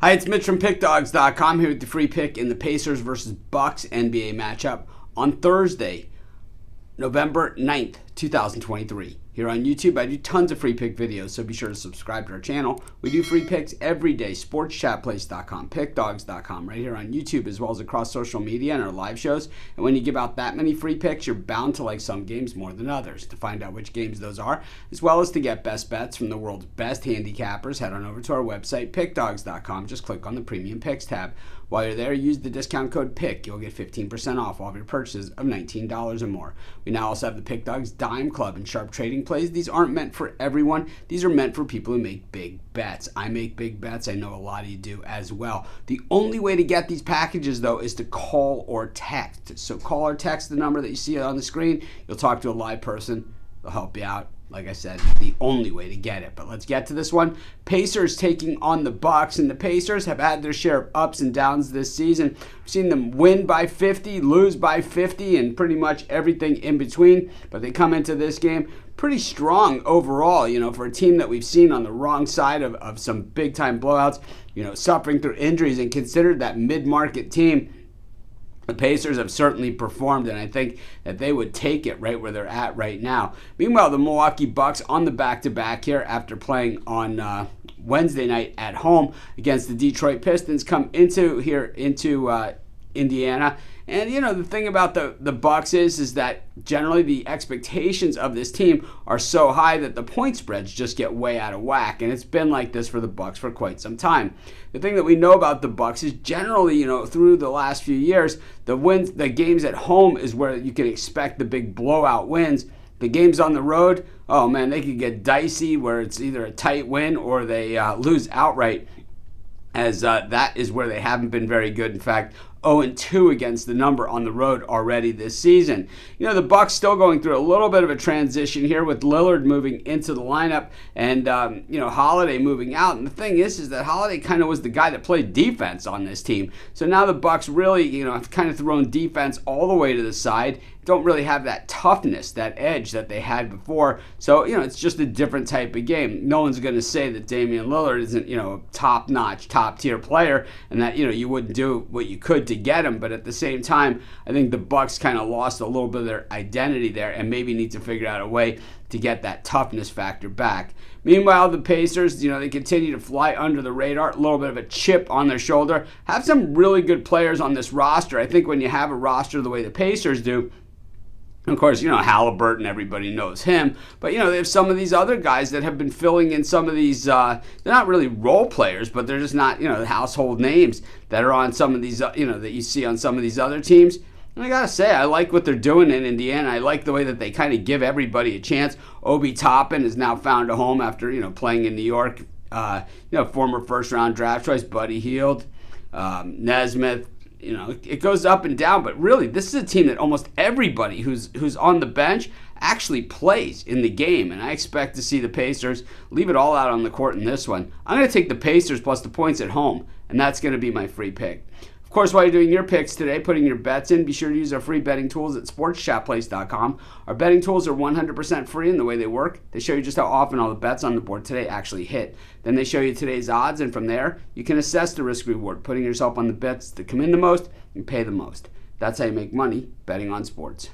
Hi, it's Mitch from Pickdawgz.com here with the free pick in the Pacers versus Bucks NBA matchup on Thursday, November 9th, 2023. Here on YouTube, I do tons of free pick videos, so be sure to subscribe to our channel. We do free picks every day, sportschatplace.com, pickdawgz.com, right here on YouTube, as well as across social media and our live shows. And when you give out that many free picks, you're bound to like some games more than others. To find out which games those are, as well as to get best bets from the world's best handicappers, head on over to our website, pickdawgz.com. Just click on the Premium Picks tab. While you're there, use the discount code PICK. You'll get 15% off all of your purchases of $19 or more. We now also have the Pickdawgz Dime Club and Sharp Trading Plays. These aren't meant for everyone. These are meant for people who make big bets. I make big bets. I know a lot of you do as well. The only way to get these packages, though, is to call or text. So call or text the number that you see on the screen. You'll talk to a live person. They'll help you out. Like I said, the only way to get it. But let's get to this one. Pacers taking on the Bucks, and the Pacers have had their share of ups and downs this season. We've seen them win by 50, lose by 50, and pretty much everything in between. But they come into this game pretty strong overall, for a team that we've seen on the wrong side of some big-time blowouts, suffering through injuries, and considered that mid-market team. The Pacers have certainly performed, and I think that they would take it right where they're at right now. Meanwhile, the Milwaukee Bucks on the back-to-back here after playing on Wednesday night at home against the Detroit Pistons come into Indiana. And, the thing about the Bucks is that generally the expectations of this team are so high that the point spreads just get way out of whack. And it's been like this for the Bucks for quite some time. The thing that we know about the Bucks is generally, through the last few years, the games at home is where you can expect the big blowout wins. The games on the road, oh man, they could get dicey where it's either a tight win or they lose outright, as that is where they haven't been very good. In fact, 0-2 against the number on the road already this season. The Bucks still going through a little bit of a transition here with Lillard moving into the lineup and, Holiday moving out. And the thing is that Holiday kind of was the guy that played defense on this team. So now the Bucks really, have kind of thrown defense all the way to the side. Don't really have that toughness, that edge that they had before. So, it's just a different type of game. No one's going to say that Damian Lillard isn't, a top-notch, top-tier player and that, you wouldn't do what you could to get him. But at the same time, I think the Bucks kind of lost a little bit of their identity there and maybe need to figure out a way to get that toughness factor back. Meanwhile, the Pacers, they continue to fly under the radar, a little bit of a chip on their shoulder. Have some really good players on this roster. I think when you have a roster the way the Pacers do, of course, Halliburton, everybody knows him. But, they have some of these other guys that have been filling in some of these, they're not really role players, but they're just not, household names that are on some of these, that you see on some of these other teams. And I got to say, I like what they're doing in Indiana. I like the way that they kind of give everybody a chance. Obi Toppin has now found a home after, playing in New York. Former first-round draft choice, Buddy Hield, Nesmith. It goes up and down, but really, this is a team that almost everybody who's on the bench actually plays in the game, and I expect to see the Pacers leave it all out on the court in this one. I'm going to take the Pacers plus the points at home, and that's going to be my free pick. Of course, while you're doing your picks today, putting your bets in, be sure to use our free betting tools at sportschatplace.com. Our betting tools are 100% free in the way they work. They show you just how often all the bets on the board today actually hit. Then they show you today's odds, and from there, you can assess the risk-reward, putting yourself on the bets that come in the most and pay the most. That's how you make money betting on sports.